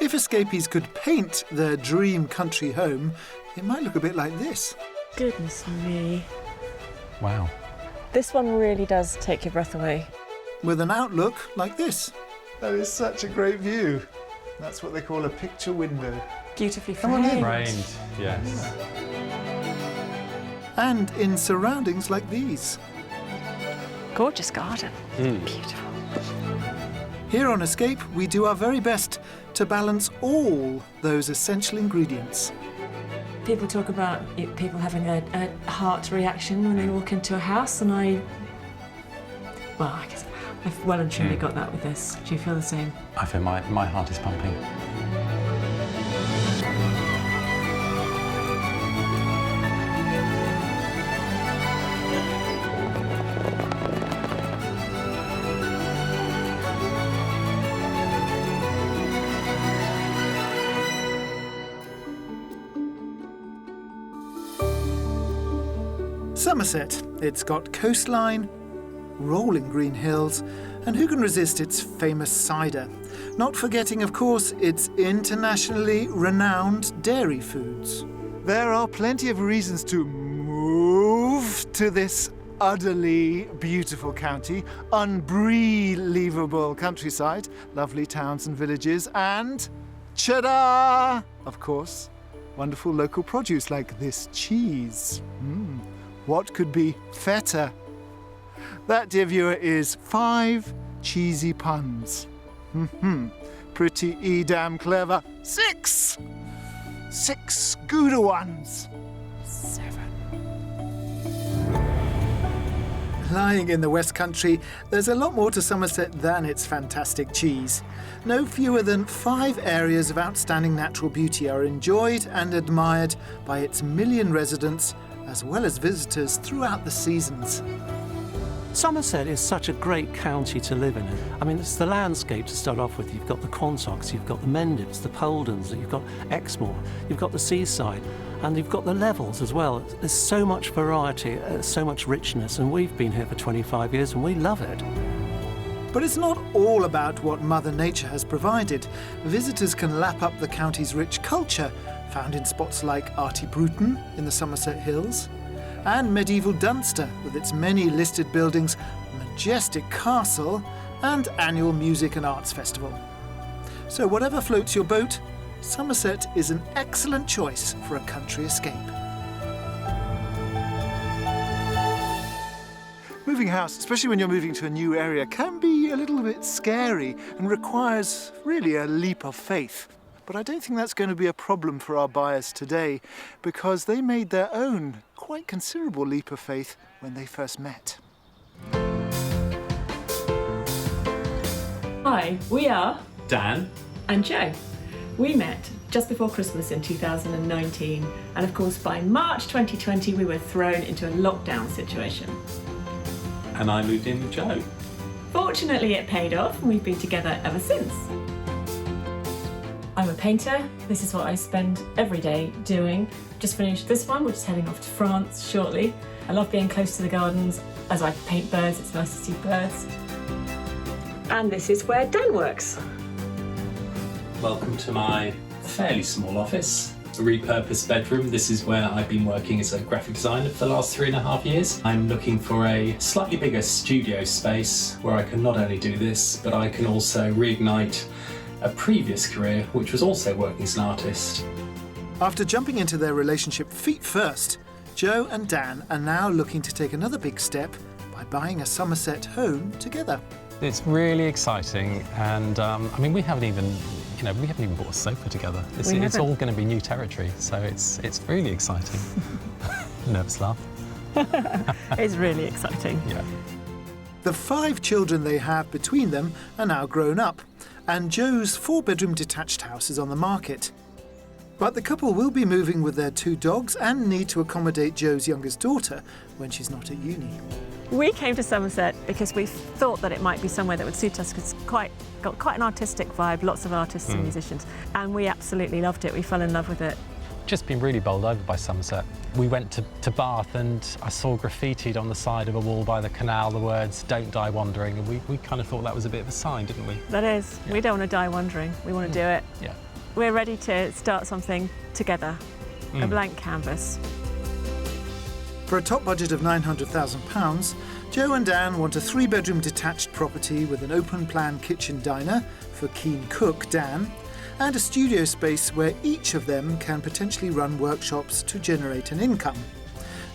If escapees could paint their dream country home, it might look a bit like this. Goodness me. Wow. This one really does take your breath away. With an outlook like this. That is such a great view. That's what they call a picture window. Beautifully Come on in. framed. Framed, yes. And in surroundings like these. Gorgeous garden. Beautiful. Here on Escape, we do our very best to balance all those essential ingredients. People talk about people having a heart reaction when they walk into a house, and I guess I've well and truly got that with this. Do you feel the same? I feel my heart is pumping. Somerset. It's got coastline, rolling green hills, and who can resist its famous cider? Not forgetting, of course, its internationally renowned dairy foods. There are plenty of reasons to move to this utterly beautiful county, unbelievable countryside, lovely towns and villages, and cheddar, of course, wonderful local produce like this cheese. What could be feta? That, dear viewer, is 5 cheesy puns. Pretty damn clever. 6! 6 Gouda ones. 7. Lying in the West Country, there's a lot more to Somerset than its fantastic cheese. No fewer than 5 areas of outstanding natural beauty are enjoyed and admired by its million residents, as well as visitors throughout the seasons. Somerset is such a great county to live in. I mean, it's the landscape to start off with. You've got the Quantocks, you've got the Mendips, the Poldens, you've got Exmoor, you've got the seaside, and you've got the levels as well. There's so much variety, so much richness, and we've been here for 25 years and we love it. But it's not all about what Mother Nature has provided. Visitors can lap up the county's rich culture, found in spots like Arty Bruton in the Somerset Hills, and medieval Dunster with its many listed buildings, majestic castle, and annual music and arts festival. So whatever floats your boat, Somerset is an excellent choice for a country escape. Moving house, especially when you're moving to a new area, can be a little bit scary and requires really a leap of faith. But I don't think that's going to be a problem for our buyers today, because they made their own quite considerable leap of faith when they first met. Hi, we are Dan. and Joe. We met just before Christmas in 2019, and of course by March 2020 we were thrown into a lockdown situation. And I moved in with Joe. Fortunately it paid off and we've been together ever since. I'm a painter. This is what I spend every day doing. Just finished this one, which is heading off to France shortly. I love being close to the gardens. As I paint birds, it's nice to see birds. And this is where Dan works. Welcome to my fairly small office, a repurposed bedroom. This is where I've been working as a graphic designer for the last 3.5 years. I'm looking for a slightly bigger studio space where I can not only do this, but I can also reignite a previous career, which was also working as an artist. After jumping into their relationship feet first, Joe and Dan are now looking to take another big step by buying a Somerset home together. It's really exciting, and I mean, we haven't even bought a sofa together. It's all going to be new territory, so it's really exciting. Nervous laugh. It's really exciting. Yeah. The 5 children they have between them are now grown up, and Joe's 4-bedroom detached house is on the market. But the couple will be moving with their 2 dogs and need to accommodate Joe's youngest daughter when she's not at uni. We came to Somerset because we thought that it might be somewhere that would suit us, because it's got quite an artistic vibe, lots of artists and musicians, and we absolutely loved it. We fell in love with it. Just been really bowled over by Somerset. We went to Bath and I saw graffitied on the side of a wall by the canal the words "Don't die wandering," and we kind of thought that was a bit of a sign, didn't we? That is. Yeah. We don't want to die wandering. We want to do it. Yeah. we're ready to start something together, a blank canvas. For a top budget of £900,000, Joe and Dan want a 3-bedroom detached property with an open-plan kitchen diner for keen cook Dan, and a studio space where each of them can potentially run workshops to generate an income.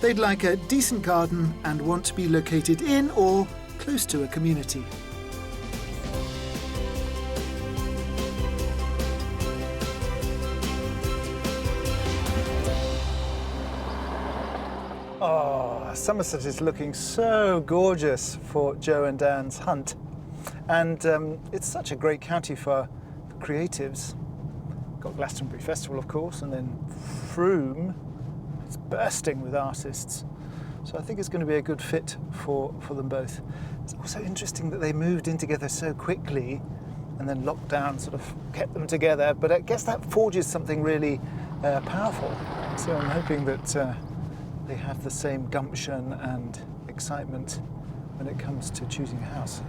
They'd like a decent garden and want to be located in or close to a community. Oh, Somerset is looking so gorgeous for Joe and Dan's hunt. And it's such a great county for creatives. Got Glastonbury Festival, of course, and then Frome. It's bursting with artists. So I think it's going to be a good fit for them both. It's also interesting that they moved in together so quickly and then lockdown sort of kept them together. But I guess that forges something really powerful. So I'm hoping that they have the same gumption and excitement when it comes to choosing a house.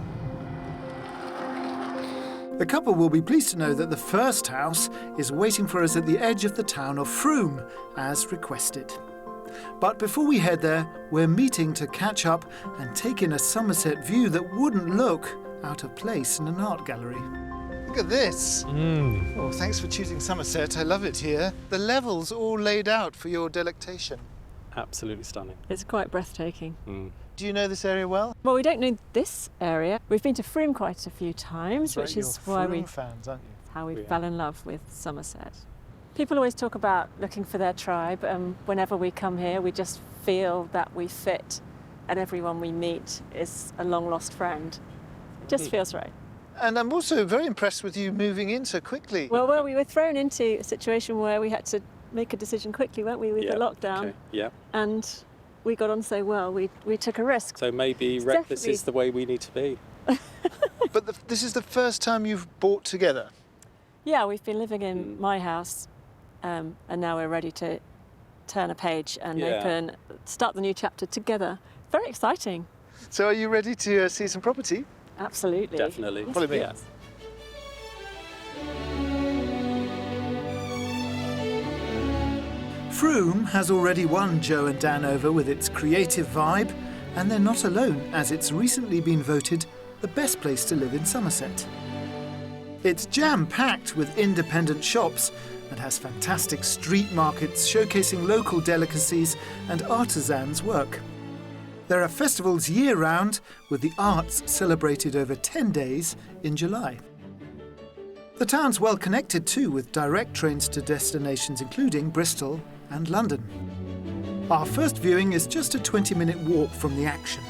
The couple will be pleased to know that the first house is waiting for us at the edge of the town of Frome, as requested. But before we head there, we're meeting to catch up and take in a Somerset view that wouldn't look out of place in an art gallery. Look at this. Oh, thanks for choosing Somerset. I love it here. The levels all laid out for your delectation. Absolutely stunning. It's quite breathtaking. Do you know this area well? Well, we don't know this area. We've been to Frome quite a few times, That's which right, is you're why Frome fans, aren't you? how we We are. fell in love with Somerset. People always talk about looking for their tribe, and whenever we come here, we just feel that we fit, and everyone we meet is a long-lost friend. It just feels right. And I'm also very impressed with you moving in so quickly. Well, we were thrown into a situation where we had to make a decision quickly, weren't we, with the lockdown? Okay. Yeah. And we got on so well, we took a risk. So maybe It's reckless definitely- is the way we need to be. But this is the first time you've bought together. Yeah, we've been living in my house, and now we're ready to turn a page and start the new chapter together. Very exciting. So are you ready to see some property? Absolutely. Definitely. Yes, Follow me. please. Frome has already won Joe and Dan over with its creative vibe, and they're not alone, as it's recently been voted the best place to live in Somerset. It's jam-packed with independent shops and has fantastic street markets showcasing local delicacies and artisans' work. There are festivals year-round, with the arts celebrated over 10 days in July. The town's well connected too, with direct trains to destinations including Bristol and London. Our first viewing is just a 20-minute walk from the action.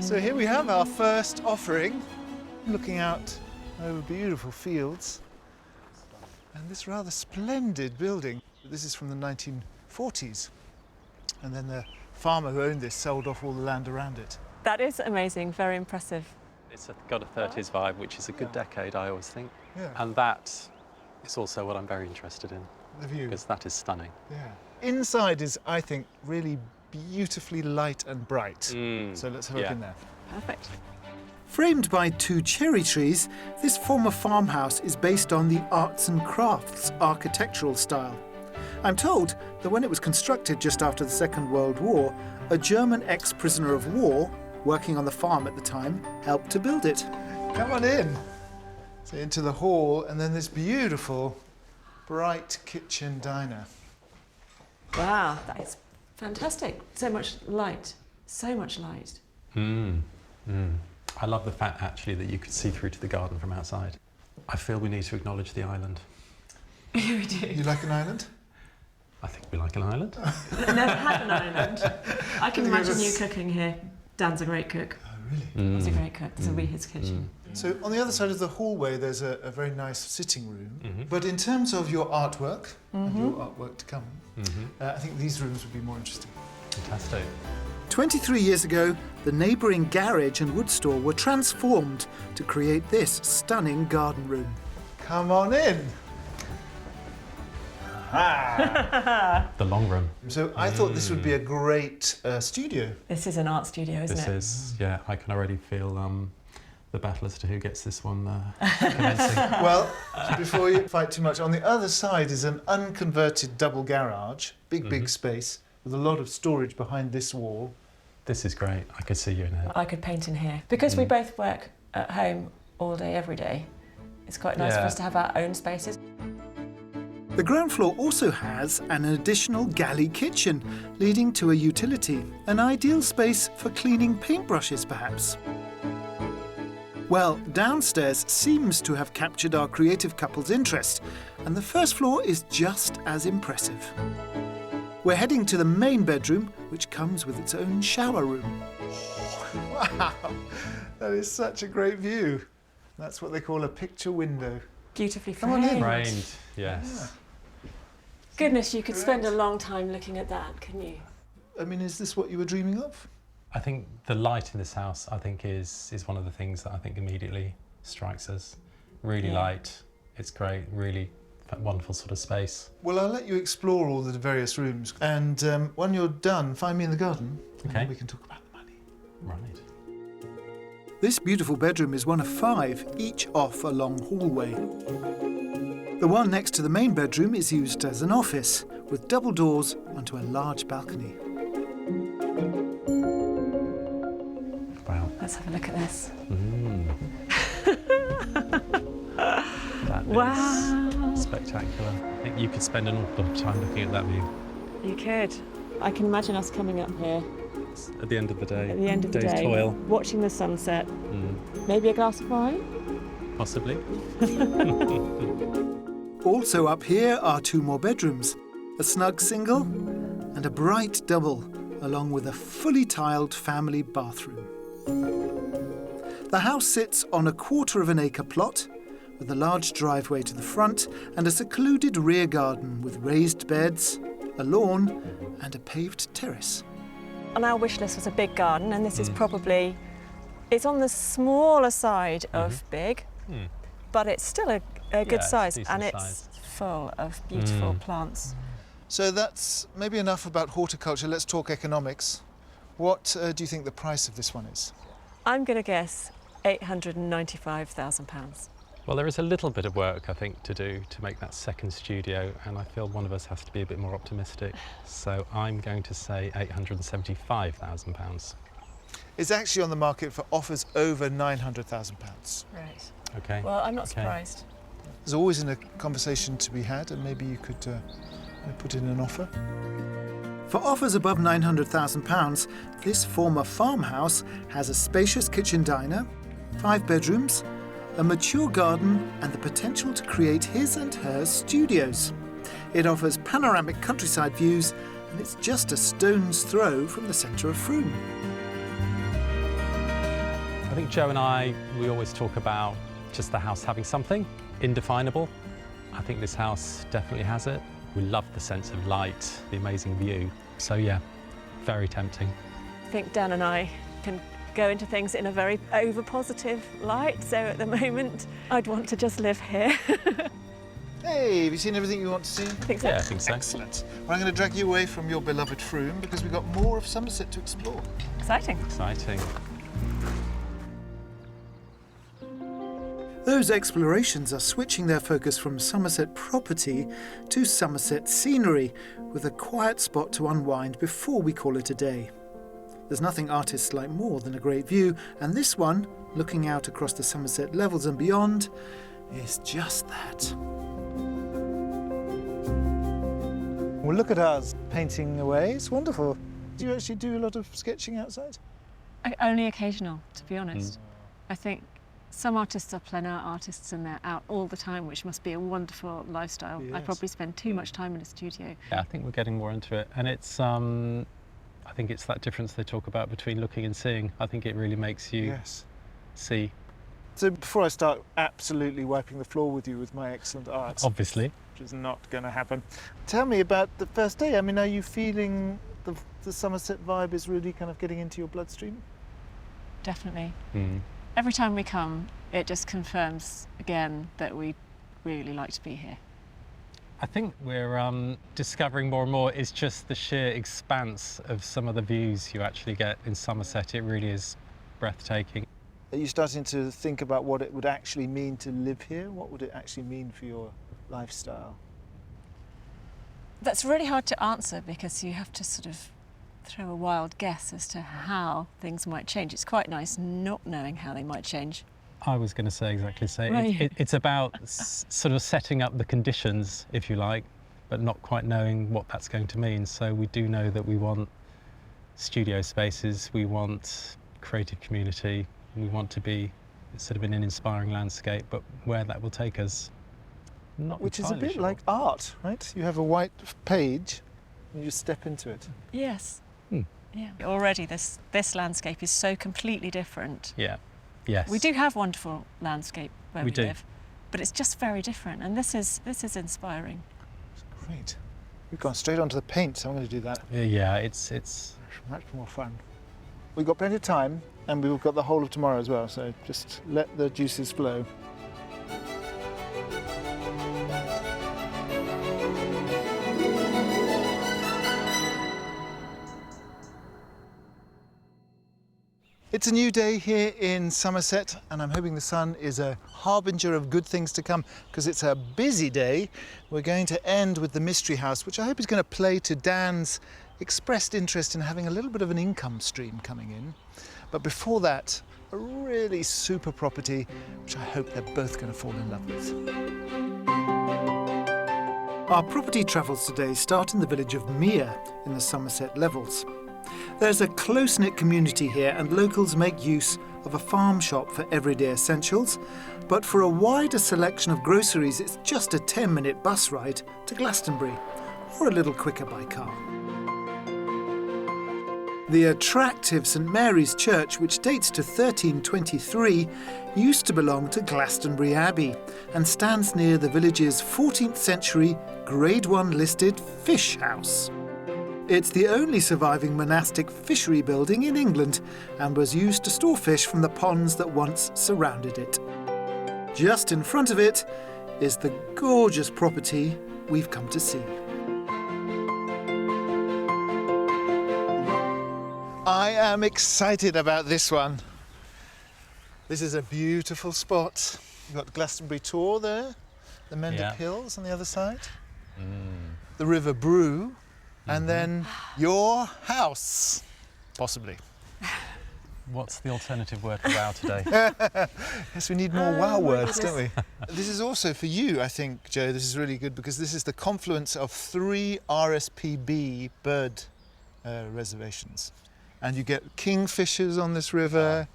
So here we have our first offering, looking out over beautiful fields and this rather splendid building. This is from the 1940s, and then the farmer who owned this sold off all the land around it. That is amazing, very impressive. It's got a 30s vibe, which is a good decade, I always think. Yeah, And that is also what I'm very interested in, the view. because that is stunning. Yeah. Inside is, I think, really beautifully light and bright. So let's have a look Yeah. in there. Perfect. Framed by 2 cherry trees, this former farmhouse is based on the arts and crafts architectural style. I'm told that when it was constructed just after the Second World War, a German ex-prisoner of war, working on the farm at the time, helped to build it. Come on in. So into the hall, and then this beautiful, bright kitchen diner. Wow, that is fantastic. So much light, so much light. I love the fact, actually, that you could see through to the garden from outside. I feel we need to acknowledge the island. We do. You like an island? I think we like an island. Never had an island. I can Think it imagine you was- cooking here. Dan's a great cook. Oh, really? He's a great cook. This will be his kitchen. So on the other side of the hallway, there's a very nice sitting room. But in terms of your artwork, and your artwork to come, I think these rooms would be more interesting. Fantastic. 23 years ago, the neighbouring garage and wood store were transformed to create this stunning garden room. Come on in. The long room. So I thought this would be a great studio. This is an art studio, isn't This it? is, yeah, I can already feel the battle as to who gets this one commencing. Well, before you fight too much, on the other side is an unconverted double garage, big space, with a lot of storage behind this wall. This is great. I could see you in it. I could paint in here. Because we both work at home all day, every day, it's quite nice for us to have our own spaces. The ground floor also has an additional galley kitchen, leading to a utility, an ideal space for cleaning paintbrushes, perhaps. Well, downstairs seems to have captured our creative couple's interest, and the first floor is just as impressive. We're heading to the main bedroom, which comes with its own shower room. Wow, that is such a great view. That's what they call a picture window. Beautifully Come on in. framed. Framed, yes. Goodness, you could spend a long time looking at that, couldn't you? I mean, is this what you were dreaming of? I think the light in this house, I think, is one of the things that I think immediately strikes us. Really light. It's great. Really wonderful sort of space. Well, I'll let you explore all the various rooms, and when you're done, find me in the garden, and then we can talk about the money. Right. This beautiful bedroom is one of 5, each off a long hallway. The one next to the main bedroom is used as an office, with double doors onto a large balcony. Wow. Let's have a look at this. That Wow. is spectacular. I think you could spend an awful lot of time looking at that view. You could. I can imagine us coming up here At the end of the day. at the end of the day's day, toil. watching the sunset, maybe a glass of wine. Possibly. Also up here are 2 more bedrooms, a snug single and a bright double, along with a fully tiled family bathroom. The house sits on a 1/4 acre plot, with a large driveway to the front and a secluded rear garden with raised beds, a lawn and a paved terrace. On our wish list was a big garden, and this is probably, it's on the smaller side of big, but it's still a good size, and it's full of beautiful plants. So that's maybe enough about horticulture. Let's talk economics. What do you think the price of this one is? I'm going to guess £895,000. Well, there is a little bit of work, I think, to do to make that second studio, and I feel one of us has to be a bit more optimistic. So I'm going to say £875,000. It's actually on the market for offers over £900,000. Right. Okay. Well, I'm not surprised. There's always a conversation to be had, and maybe you could put in an offer. For offers above £900,000, this former farmhouse has a spacious kitchen diner, 5 bedrooms, a mature garden and the potential to create his and her studios. It offers panoramic countryside views and it's just a stone's throw from the centre of Frome. I think Joe and I, we always talk about just the house having something indefinable. I think this house definitely has it. We love the sense of light, the amazing view. So yeah, very tempting. I think Dan and I can go into things in a very over-positive light, so at the moment I'd want to just live here. Hey, have you seen everything you want to see? I think so. Yeah, I think so. Excellent. Well, I'm going to drag you away from your beloved Frome because we've got more of Somerset to explore. Exciting. Exciting. Those explorations are switching their focus from Somerset property to Somerset scenery, with a quiet spot to unwind before we call it a day. There's nothing artists like more than a great view, and this one, looking out across the Somerset levels and beyond, is just that. Well, look at us painting away. It's wonderful. Do you actually do a lot of sketching outside? Only occasional, to be honest. I think some artists are plein air artists and they're out all the time, which must be a wonderful lifestyle. Yes. I probably spend too much time in a studio. Yeah, I think we're getting more into it. And it's, I think it's that difference they talk about between looking and seeing. I think it really makes you see. So before I start absolutely wiping the floor with you with my excellent art, Obviously. which is not going to happen, tell me about the first day. I mean, are you feeling the Somerset vibe is really kind of getting into your bloodstream? Definitely. Every time we come, it just confirms again that we really like to be here. I think we're discovering more and more is just the sheer expanse of some of the views you actually get in Somerset. It really is breathtaking. Are you starting to think about what it would actually mean to live here? What would it actually mean for your lifestyle? That's really hard to answer because you have to sort of throw a wild guess as to how things might change. It's quite nice not knowing how they might change. I was going to say exactly the same. Right. It's about sort of setting up the conditions, if you like, but not quite knowing what that's going to mean. So we do know that we want studio spaces, we want creative community, we want to be sort of in an inspiring landscape, but where that will take us, not Which is a entirely bit sure. like art, right? You have a white page and you just step into it. Yes. Hmm. Yeah. Already this landscape is so completely different. Yeah. Yes. We do have wonderful landscape where we do. live, but it's just very different, and this is inspiring. Great. We've gone straight onto the paint, so I'm going to do that. Yeah, it's Much more fun. We've got plenty of time, and we've got the whole of tomorrow as well, so just let the juices flow. It's a new day here in Somerset, and I'm hoping the sun is a harbinger of good things to come because it's a busy day. We're going to end with the Mystery House, which I hope is going to play to Dan's expressed interest in having a little bit of an income stream coming in. But before that, a really super property, which I hope they're both going to fall in love with. Our property travels today start in the village of Mere in the Somerset Levels. There's a close-knit community here, and locals make use of a farm shop for everyday essentials, but for a wider selection of groceries it's just a 10-minute bus ride to Glastonbury, or a little quicker by car. The attractive St Mary's Church, which dates to 1323, used to belong to Glastonbury Abbey and stands near the village's 14th century Grade 1 listed fish house. It's the only surviving monastic fishery building in England and was used to store fish from the ponds that once surrounded it. Just in front of it is the gorgeous property we've come to see. I am excited about this one. This is a beautiful spot. You've got Glastonbury Tor there, the Mendip Hills on the other side, the River Brue, and then your house, possibly. What's the alternative word for wow today? Yes, we need more wow words, don't we? This is also for you, I think, Joe, this is really good because this is the confluence of 3 RSPB bird reservations. And you get kingfishers on this river,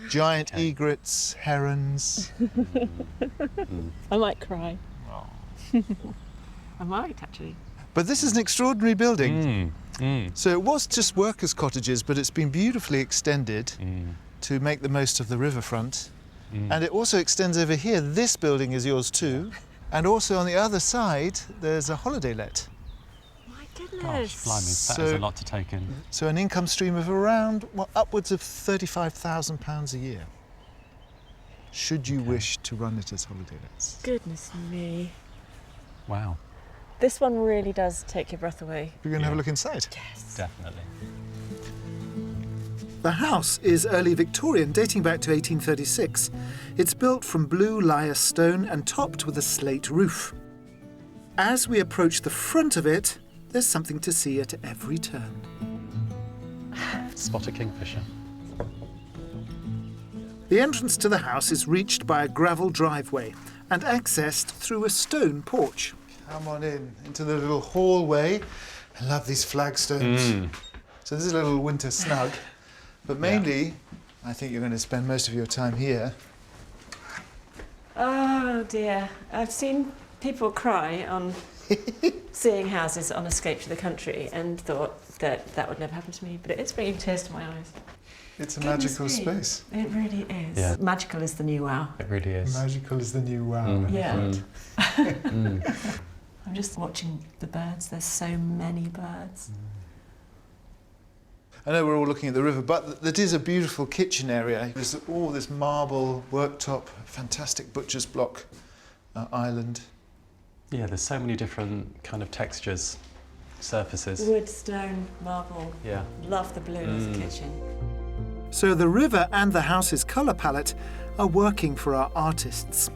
giant egrets, herons. I might cry. I might, actually. But this is an extraordinary building. So it was just workers' cottages, but it's been beautifully extended to make the most of the riverfront. And it also extends over here. This building is yours too. And also on the other side, there's a holiday let. My goodness. Gosh, blimey, that is a lot to take in. So an income stream of around, well, upwards of £35,000 a year. Should you wish to run it as holiday lets. Goodness me. Wow. This one really does take your breath away. We're going to have a look inside. Yes. Definitely. The house is early Victorian, dating back to 1836. It's built from blue lyre stone and topped with a slate roof. As we approach the front of it, there's something to see at every turn. Spot a kingfisher. The entrance to the house is reached by a gravel driveway and accessed through a stone porch. Come on in, into the little hallway. I love these flagstones. So this is a little winter snug, but mainly, I think you're going to spend most of your time here. Oh dear. I've seen people cry on seeing houses on Escape to the Country and thought that that would never happen to me, but it's bringing tears to my eyes. It's a Goodness magical me. space. It really is. Yeah. Magical is the new wow. It really is. Magical is the new wow. Yeah. I'm just watching the birds. There's so many birds. I know we're all looking at the river, but it is a beautiful kitchen area. There's all this marble worktop, fantastic butcher's block island. Yeah, there's so many different kind of textures, surfaces. Wood, stone, marble. Yeah. Love the blue of the kitchen. So the river and the house's colour palette are working for our artists.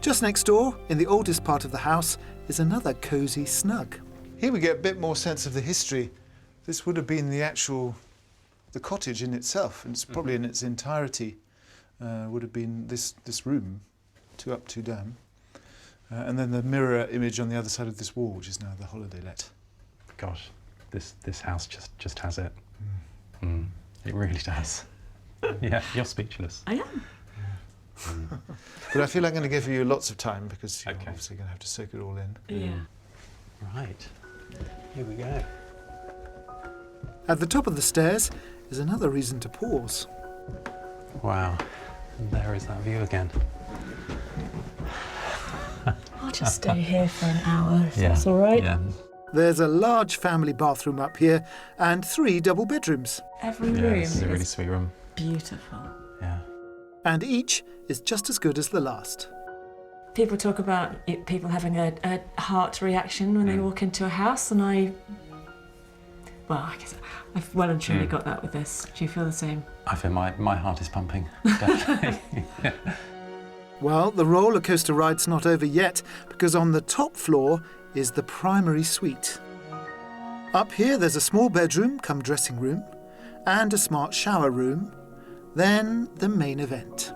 Just next door, in the oldest part of the house, is another cosy snug. Here we get a bit more sense of the history. This would have been the cottage in itself, and it's probably in its entirety would have been this room, 2 up, 2 down. And then the mirror image on the other side of this wall, which is now the holiday let. Gosh, this house just has it. It really does. Yeah, you're speechless. I am. But I feel like I'm going to give you lots of time because you're Okay. obviously going to have to soak it all in. Yeah. Right, here we go. At the top of the stairs is another reason to pause. Wow, and there is that view again. I'll just stay here for an hour if Yeah. that's all right. Yeah, There's a large family bathroom up here and 3 double bedrooms. Every yeah, room this is a really is sweet room. beautiful. Yeah. And each is just as good as the last. People talk about people having a heart reaction when they walk into a house, and I guess I've well and truly got that with this. Do you feel the same? I feel my heart is pumping, definitely. Yeah. Well, the roller coaster ride's not over yet, because on the top floor is the primary suite. Up here there's a small bedroom come dressing room and a smart shower room, then the main event.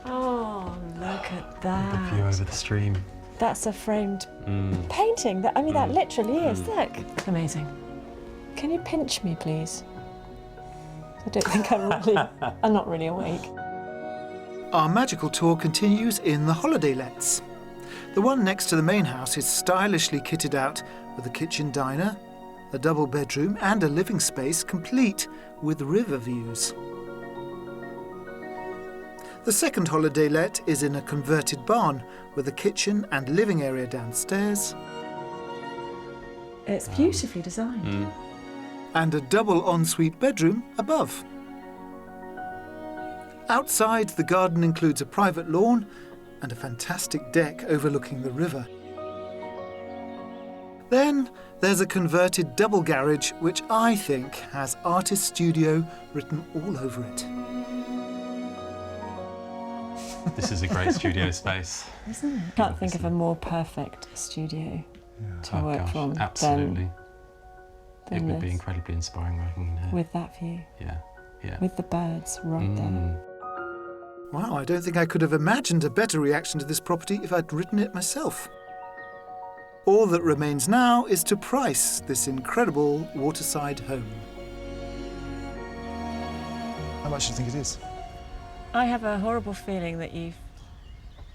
Oh, look at The that. view over the stream. That's a framed painting. That literally is. Look. Amazing. Can you pinch me, please? I don't think I'm not really awake. Our magical tour continues in the holiday lets. The one next to the main house is stylishly kitted out with a kitchen diner, a double bedroom and a living space complete with river views. The second holiday let is in a converted barn with a kitchen and living area downstairs It's beautifully designed. and a double ensuite bedroom above. Outside, the garden includes a private lawn and a fantastic deck overlooking the river. Then there's a converted double garage which I think has Artist Studio written all over it. This is a great studio space. Isn't it? Can't think of a more perfect studio to Oh work gosh, from absolutely. It than would be this. incredibly inspiring working in here. With that view, Yeah, yeah. with the birds right there. Wow, I don't think I could have imagined a better reaction to this property if I'd written it myself. All that remains now is to price this incredible waterside home. How much do you think it is? I have a horrible feeling that you've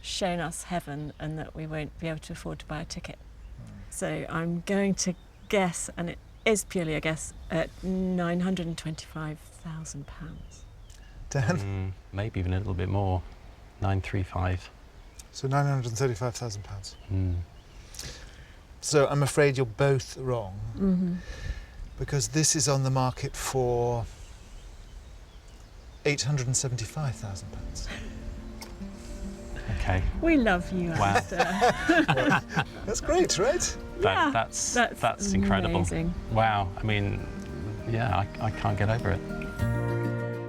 shown us heaven and that we won't be able to afford to buy a ticket. So I'm going to guess, and it is purely a guess, at £925,000. Dan? Maybe even a little bit more. 935. So £935,000. Mm. So I'm afraid you're both wrong, because this is on the market for £875,000. Okay. We love you, Wow. Alistair. That's great, right? Yeah, That's incredible. amazing. Wow. I mean, yeah, I can't get over it.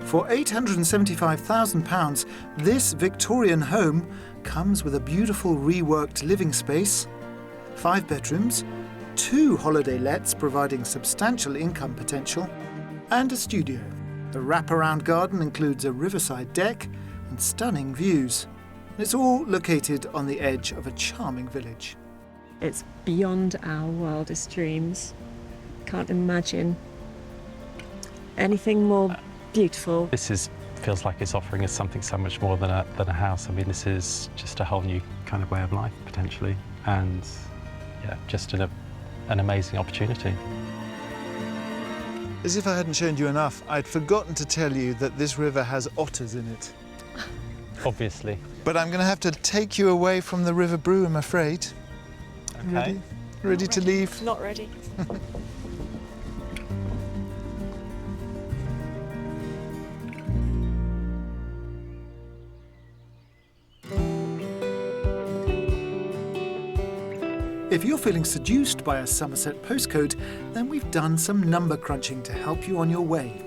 For £875,000, this Victorian home comes with a beautiful reworked living space, 5 bedrooms, 2 holiday lets providing substantial income potential, and a studio. The wraparound garden includes a riverside deck and stunning views. It's all located on the edge of a charming village. It's beyond our wildest dreams. Can't imagine anything more beautiful. This feels like it's offering us something so much more than a house. I mean, this is just a whole new kind of way of life, potentially. And yeah, just an amazing opportunity. As if I hadn't shown you enough, I'd forgotten to tell you that this river has otters in it. Obviously. But I'm going to have to take you away from the River Brew, I'm afraid. Okay. Ready to leave? Not ready. If you're feeling seduced by a Somerset postcode, then we've done some number crunching to help you on your way.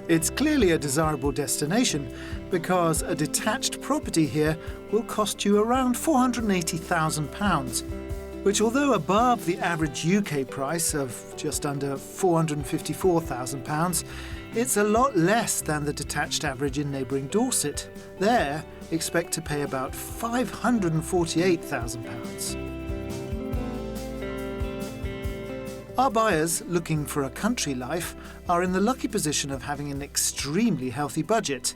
It's clearly a desirable destination because a detached property here will cost you around £480,000, which, although above the average UK price of just under £454,000, it's a lot less than the detached average in neighbouring Dorset. There, expect to pay about £548,000. Our buyers looking for a country life are in the lucky position of having an extremely healthy budget.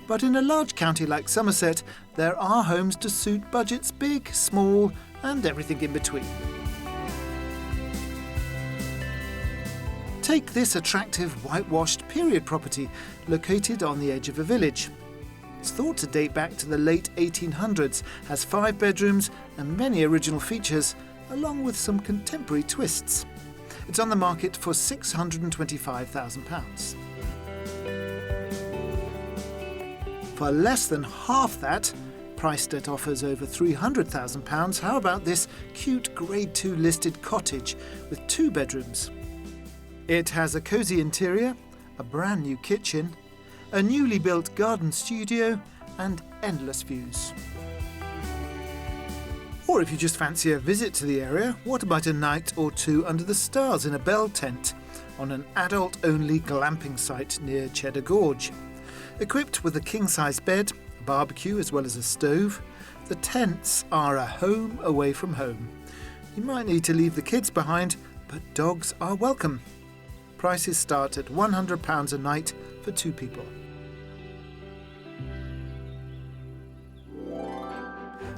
But in a large county like Somerset, there are homes to suit budgets big, small, and everything in between. Take this attractive whitewashed period property located on the edge of a village. It's thought to date back to the late 1800s, has 5 bedrooms and many original features, along with some contemporary twists. It's on the market for £625,000. For less than half that, priced at offers over £300,000, how about this cute Grade 2 listed cottage with 2 bedrooms? It has a cosy interior, a brand new kitchen, a newly built garden studio, and endless views. Or if you just fancy a visit to the area, what about a night or two under the stars in a bell tent on an adult-only glamping site near Cheddar Gorge? Equipped with a king-size bed, a barbecue as well as a stove, the tents are a home away from home. You might need to leave the kids behind, but dogs are welcome. Prices start at £100 a night for 2 people.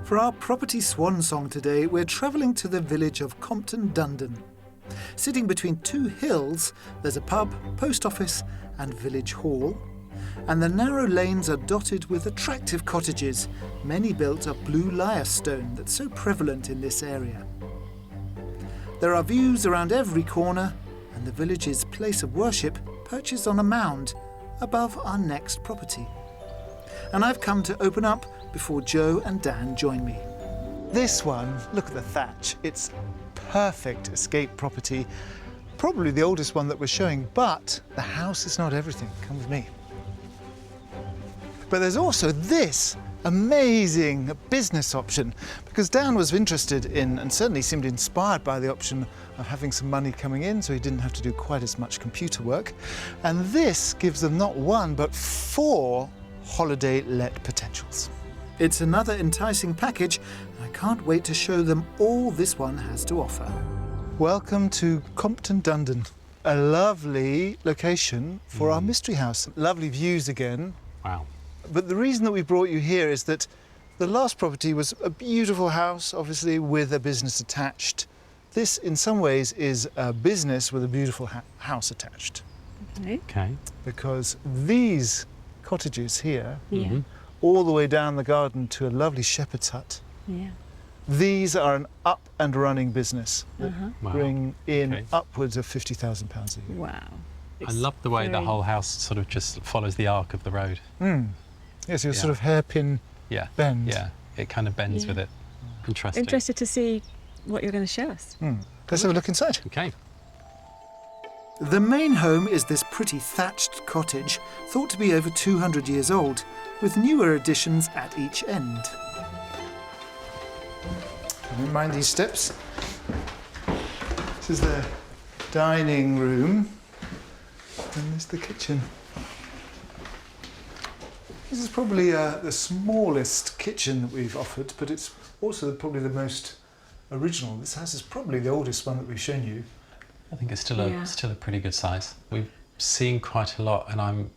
For our property swan song today, we're travelling to the village of Compton Dundon. Sitting between 2 hills, there's a pub, post office and village hall. And the narrow lanes are dotted with attractive cottages, many built of blue lyre stone that's so prevalent in this area. There are views around every corner, and the village's place of worship perches on a mound above our next property. And I've come to open up before Joe and Dan join me. This one, look at the thatch. It's perfect escape property. Probably the oldest one that we're showing, but the house is not everything. Come with me. But there's also this amazing business option, because Dan was interested in, and certainly seemed inspired by, the option of having some money coming in so he didn't have to do quite as much computer work. And this gives them not 1, but 4 holiday let potentials. It's another enticing package, and I can't wait to show them all this one has to offer. Welcome to Compton Dundon, a lovely location for our mystery house. Lovely views again. Wow. But the reason that we brought you here is that the last property was a beautiful house, obviously with a business attached. This, in some ways, is a business with a beautiful house attached. Okay. Because these cottages here, Yeah. all the way down the garden to a lovely shepherd's hut, Yeah. these are an up and running business that Wow. bring in Okay. upwards of £50,000 a year. Wow. I love the way the very- whole house sort of just follows the arc of the road. Yes, your Yeah. sort of hairpin Yeah. bend. Yeah. It kind of bends Yeah. with it. Interesting. Interested to see what you're going to show us. Let's have a look inside. Okay. The main home is this pretty thatched cottage, thought to be over 200 years old, with newer additions at each end. Don't mind these steps. This is the dining room, and there's the kitchen. This is probably the smallest kitchen that we've offered, but it's also probably the most original. This house is probably the oldest one that we've shown you. I think it's still Yeah. a pretty good size. We've seen quite a lot, and I'm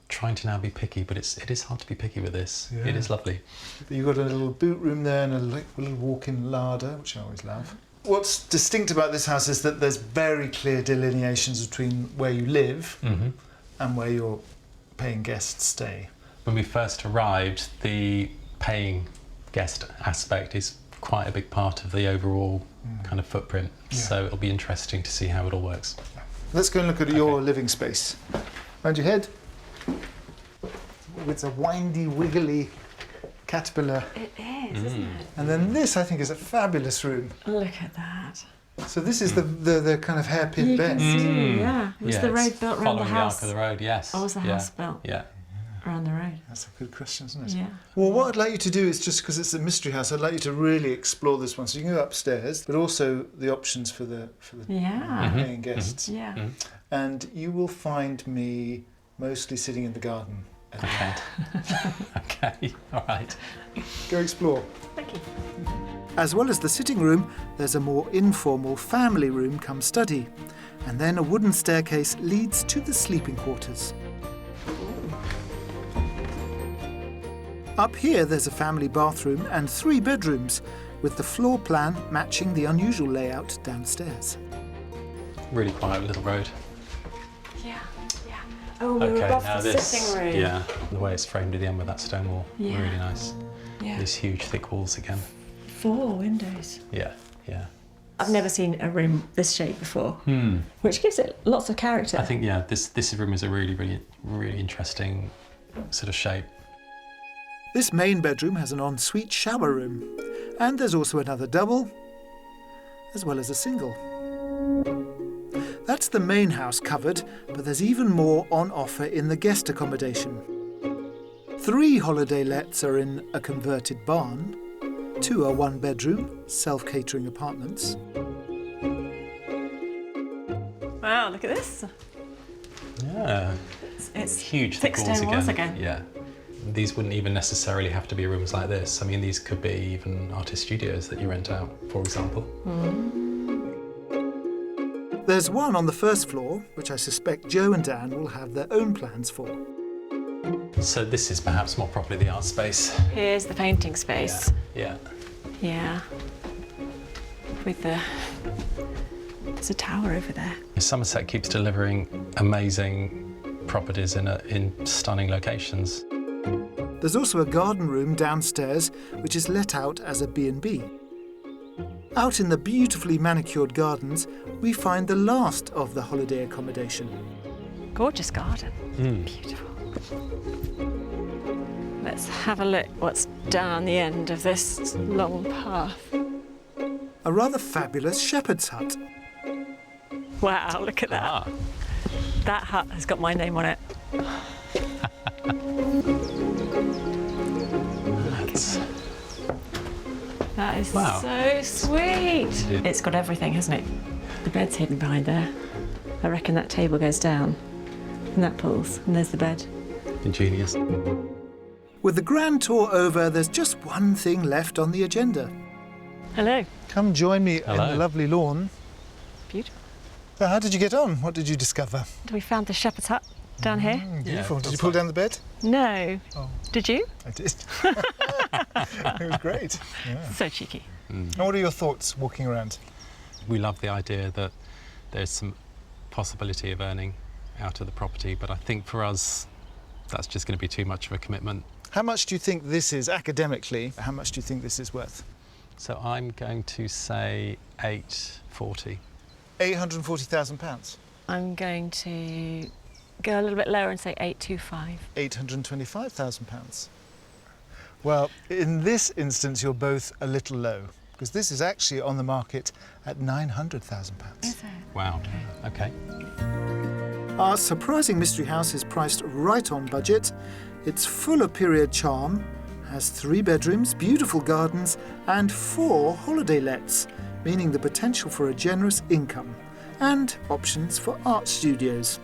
trying to now be picky, but it is hard to be picky with this. Yeah. It is lovely. But you've got a little boot room there and a little walk-in larder, which I always love. What's distinct about this house is that there's very clear delineations between where you live and where your paying guests stay. When we first arrived, the paying guest aspect is quite a big part of the overall kind of footprint. Yeah. So it'll be interesting to see how it all works. Let's go and look at your living space. Round your head. It's a windy, wiggly caterpillar. It is, isn't it? And then this, I think, is a fabulous room. Look at that. So this is the kind of hairpin You bend. can see, yeah. Was the road it's built around the following house? the arc of the road, yes. Or was the house built Yeah. around the road? That's a good question, isn't it? Yeah. Well, what I'd like you to do is, just because it's a mystery house, I'd like you to really explore this one. So you can go upstairs, but also the options for the Yeah. paying guests. Yeah. And you will find me mostly sitting in the garden. Okay. Okay, all right. Go explore. Thank you. As well as the sitting room, there's a more informal family room come study. And then a wooden staircase leads to the sleeping quarters. Up here there's a family bathroom and 3 bedrooms, with the floor plan matching the unusual layout downstairs. Really quiet little road. Yeah. Yeah. Oh, we were above the sitting room. Yeah, the way it's framed at the end with that stone wall, Yeah. really nice. Yeah. These huge thick walls again. 4 windows. Yeah, yeah. I've never seen a room this shape before, which gives it lots of character. I think, yeah, this room is a really interesting sort of shape. This main bedroom has an ensuite shower room, and there's also another double, as well as a single. That's the main house covered, but there's even more on offer in the guest accommodation. 3 holiday lets are in a converted barn, 2 are 1-bedroom, self-catering apartments. Wow, look at this. Yeah, It's huge thick thick walls stone walls again. Yeah. These wouldn't even necessarily have to be rooms like this. I mean, these could be even artist studios that you rent out, for example. There's one on the first floor, which I suspect Joe and Dan will have their own plans for. So this is perhaps more properly the art space. Here's the painting space. Yeah. Yeah. With there's a tower over there. Somerset keeps delivering amazing properties in stunning locations. There's also a garden room downstairs, which is let out as a B&B. Out in the beautifully manicured gardens, we find the last of the holiday accommodation. Gorgeous garden. Beautiful. Let's have a look what's down the end of this long path. A rather fabulous shepherd's hut. Wow, look at that. Ah, That hut has got my name on it. That is Wow. so sweet. It's got everything, hasn't it? The bed's hidden behind there. I reckon that table goes down and that pulls, and there's the bed. ingenious. With the grand tour over, there's just one thing left on the agenda. Hello. Come join me in Hello. the lovely lawn. Beautiful. So how did you get on? What did you discover? We found the shepherd's hut down here. Beautiful. Yeah, Did you that's pull like- down the bed? No. Oh. Did you? I did. It was great. Yeah. So cheeky. And what are your thoughts walking around? We love the idea that there's some possibility of earning out of the property, but I think for us, that's just going to be too much of a commitment. How much do you think this is, academically, how much do you think this is worth? So I'm going to say 840. £840,000. I'm going to go a little bit lower and say 825. £825,000. Well, in this instance, you're both a little low, because this is actually on the market at £900,000. Is it? Wow. Okay. Our surprising mystery house is priced right on budget. It's full of period charm, has 3 bedrooms, beautiful gardens, and 4 holiday lets, meaning the potential for a generous income, and options for art studios.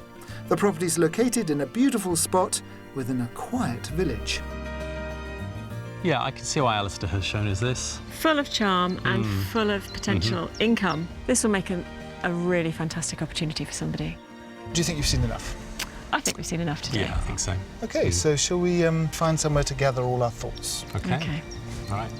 The property's located in a beautiful spot within a quiet village. Yeah, I can see why Alistair has shown us this. Full of charm and full of potential income. This will make a really fantastic opportunity for somebody. Do you think you've seen enough? I think we've seen enough today. Yeah, I think so. OK, so shall we find somewhere to gather all our thoughts? Okay. Okay. All right.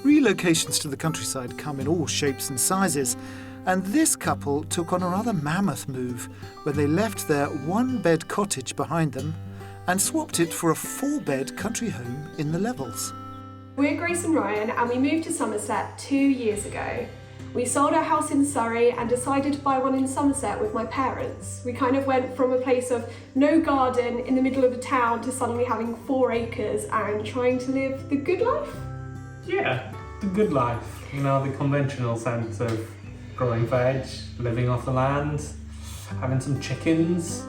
Relocations to the countryside come in all shapes and sizes, and this couple took on a rather mammoth move when they left their 1-bed cottage behind them and swapped it for a 4-bed country home in the Levels. We're Grace and Ryan, and we moved to Somerset 2 years ago. We sold our house in Surrey and decided to buy one in Somerset with my parents. We kind of went from a place of no garden in the middle of a town to suddenly having 4 acres and trying to live the good life. Yeah, the good life. You know, the conventional sense of growing veg, living off the land, having some chickens.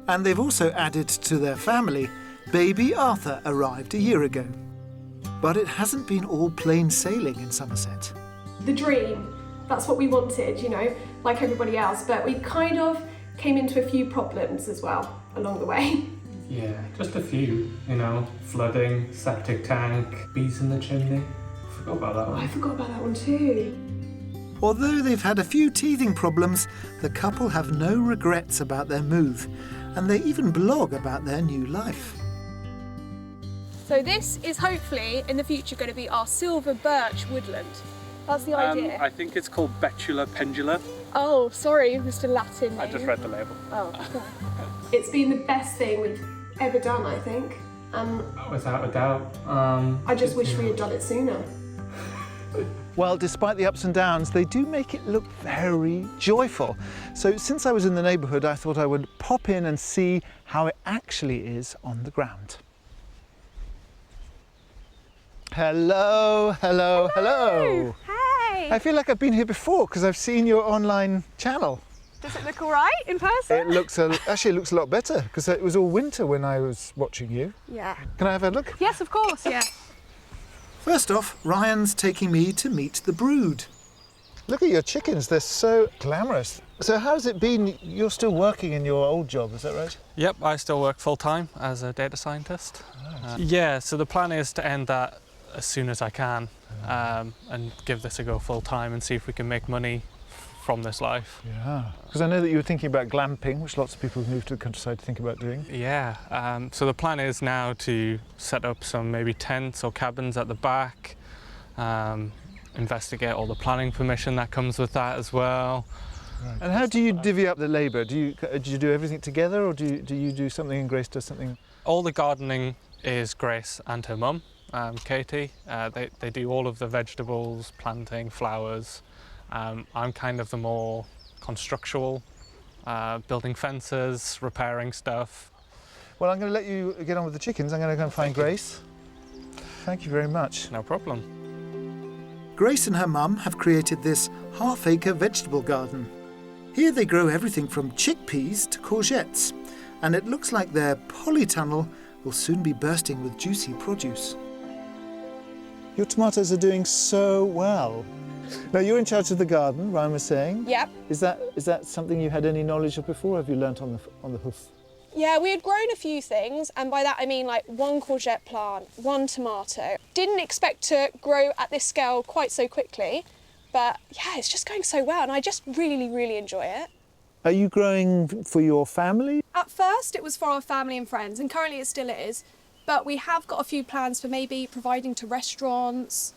And they've also added to their family. Baby Arthur arrived a year ago. But it hasn't been all plain sailing in Somerset. The dream, that's what we wanted, you know, like everybody else, but we kind of came into a few problems as well along the way. Yeah, just a few, you know, flooding, septic tank, bees in the chimney. Forgot about that one. I forgot about that one too. Although they've had a few teething problems, the couple have no regrets about their move, and they even blog about their new life. So this is hopefully in the future going to be our silver birch woodland. That's the idea. I think it's called Betula pendula. Oh, sorry, Mr. Latin name. I just read the label. Oh, it's been the best thing we've ever done, I think. Without a doubt. I just wish we had done it sooner. Well, despite the ups and downs, they do make it look very joyful. So since I was in the neighbourhood, I thought I would pop in and see how it actually is on the ground. Hello, hello, hello. Hey! I feel like I've been here before because I've seen your online channel. Does it look all right in person? It looks actually it looks a lot better because it was all winter when I was watching you. Yeah. Can I have a look? Yes, of course, yeah. First off, Ryan's taking me to meet the brood. Look at your chickens, they're so glamorous. So how's it been? You're still working in your old job, is that right? Yep, I still work full-time as a data scientist. Right. Yeah, so the plan is to end that as soon as I can and give this a go full-time and see if we can make money from this life. Yeah, because I know that you were thinking about glamping, which lots of people who move to the countryside think about doing. Yeah, so the plan is now to set up some maybe tents or cabins at the back, investigate all the planning permission that comes with that as well. Right. And how do you divvy up the labour? Do you do everything together, or do you do something and Grace does something? All the gardening is Grace and her mum, Katie. They do all of the vegetables, planting, flowers. I'm kind of the more constructual, building fences, repairing stuff. Well, I'm going to let you get on with the chickens. I'm going to go and find Grace. Thank you very much. No problem. Grace and her mum have created this half-acre vegetable garden. Here they grow everything from chickpeas to courgettes, and it looks like their polytunnel will soon be bursting with juicy produce. Your tomatoes are doing so well. Now, you're in charge of the garden, Ryan was saying. Yep. Is that something you had any knowledge of before, or have you learnt on the hoof? Yeah, we had grown a few things, and by that I mean like 1 courgette plant, 1 tomato. Didn't expect to grow at this scale quite so quickly, but yeah, it's just going so well, and I just really, really enjoy it. Are you growing for your family? At first it was for our family and friends, and currently it still is, but we have got a few plans for maybe providing to restaurants.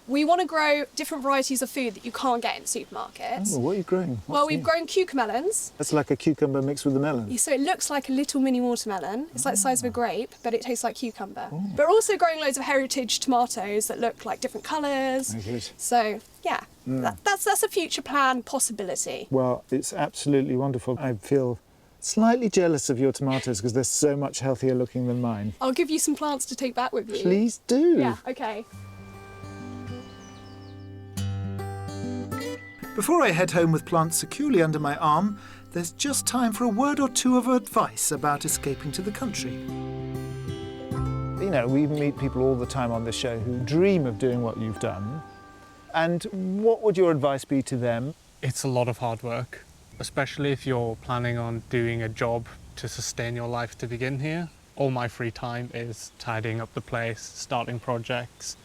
We want to grow different varieties of food that you can't get in supermarkets. Oh, what are you growing? Well, we've grown cucumbermelons. That's like a cucumber mixed with a melon. So it looks like a little mini watermelon. It's like the size of a grape, but it tastes like cucumber. But we're also growing loads of heritage tomatoes that look like different colours. Very good. So, yeah, that's a future plan possibility. Well, it's absolutely wonderful. I feel slightly jealous of your tomatoes because they're so much healthier looking than mine. I'll give you some plants to take back with you. Please do. Yeah, okay. Before I head home with plants securely under my arm, there's just time for a word or two of advice about escaping to the country. You know, we meet people all the time on this show who dream of doing what you've done. And what would your advice be to them? It's a lot of hard work, especially if you're planning on doing a job to sustain your life to begin here. All my free time is tidying up the place, starting projects,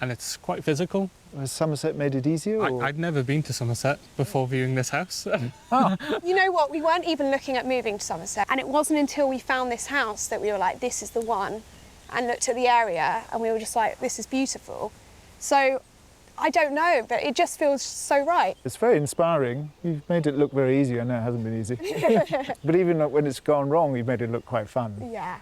and it's quite physical. Has Somerset made it easier? Or? I'd never been to Somerset before viewing this house. Oh. You know what, we weren't even looking at moving to Somerset, and it wasn't until we found this house that we were like, this is the one, and looked at the area and we were just like, this is beautiful. So I don't know, but it just feels so right. It's very inspiring. You've made it look very easy. I know it hasn't been easy. But even when it's gone wrong, you've made it look quite fun. Yeah.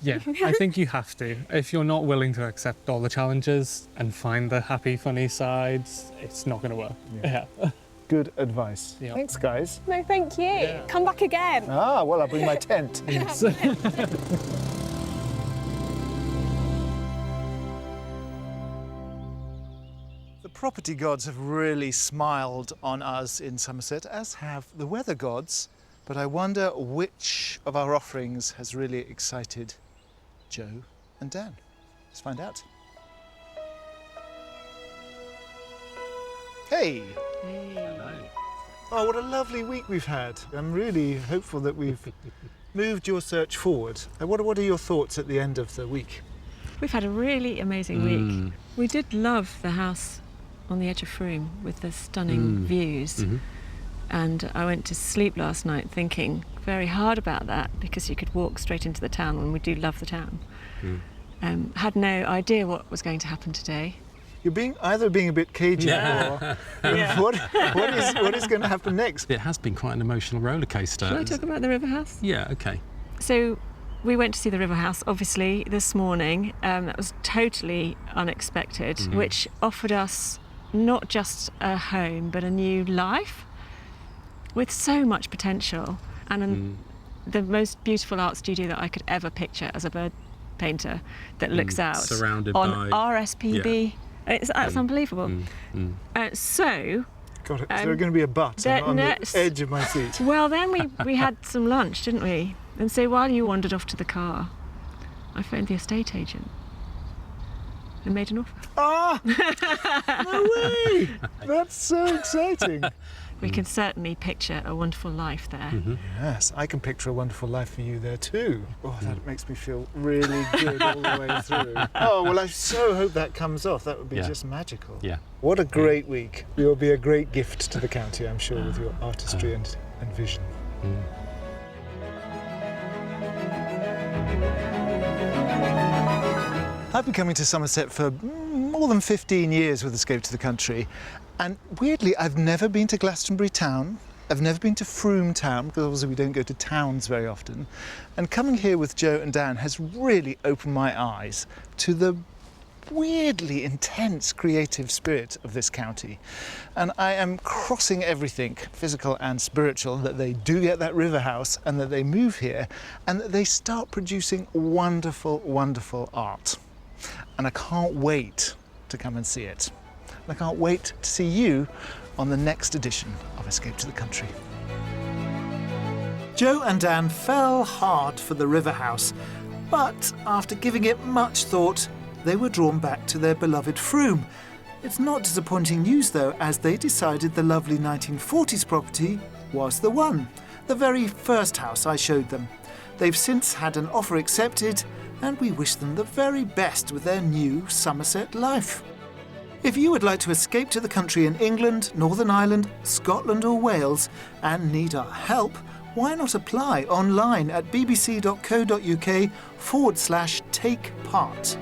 Yeah, I think you have to. If you're not willing to accept all the challenges and find the happy, funny sides, it's not going to work. Yeah. Good advice. Yeah. Thanks, guys. No, thank you. Yeah. Come back again. Ah, well, I'll bring my tent. Yes. The property gods have really smiled on us in Somerset, as have the weather gods. But I wonder which of our offerings has really excited Joe and Dan. Let's find out. Hey! Hello. Oh, what a lovely week we've had. I'm really hopeful that we've moved your search forward. What are your thoughts at the end of the week? We've had a really amazing week. We did love the house on the edge of Frome with the stunning views. Mm-hmm. And I went to sleep last night thinking very hard about that, because you could walk straight into the town, and we do love the town. Had no idea what was going to happen today. You're either being a bit cagey or what is going to happen next? It has been quite an emotional roller coaster. Shall I talk about the river house? Yeah, okay. So we went to see the river house, obviously, this morning. That was totally unexpected, which offered us not just a home, but a new life with so much potential, and the most beautiful art studio that I could ever picture as a bird painter that looks out surrounded on by RSPB. Yeah. It's unbelievable. So God, is there going to be a butt? I'm on the edge of my seat. Well, then we had some lunch, didn't we? And so while you wandered off to the car, I phoned the estate agent and made an offer. Ah! No way! That's so exciting. We can certainly picture a wonderful life there. Yes, I can picture a wonderful life for you there too. Oh, that makes me feel really good all the way through. Oh, well, I so hope that comes off. That would be just magical. Yeah. What a great week. You'll be a great gift to the county, I'm sure, with your artistry and vision. I've been coming to Somerset for more than 15 years with Escape to the Country, and weirdly I've never been to Glastonbury town, I've never been to Frome town, because obviously we don't go to towns very often, and coming here with Joe and Dan has really opened my eyes to the weirdly intense creative spirit of this county. And I am crossing everything, physical and spiritual, that they do get that river house and that they move here and that they start producing wonderful, wonderful art. And I can't wait to come and see it. And I can't wait to see you on the next edition of Escape to the Country. Joe and Dan fell hard for the river house, but after giving it much thought, they were drawn back to their beloved Frome. It's not disappointing news though, as they decided the lovely 1940s property was the one, the very first house I showed them. They've since had an offer accepted, and we wish them the very best with their new Somerset life. If you would like to escape to the country in England, Northern Ireland, Scotland or Wales and need our help, why not apply online at bbc.co.uk/take part.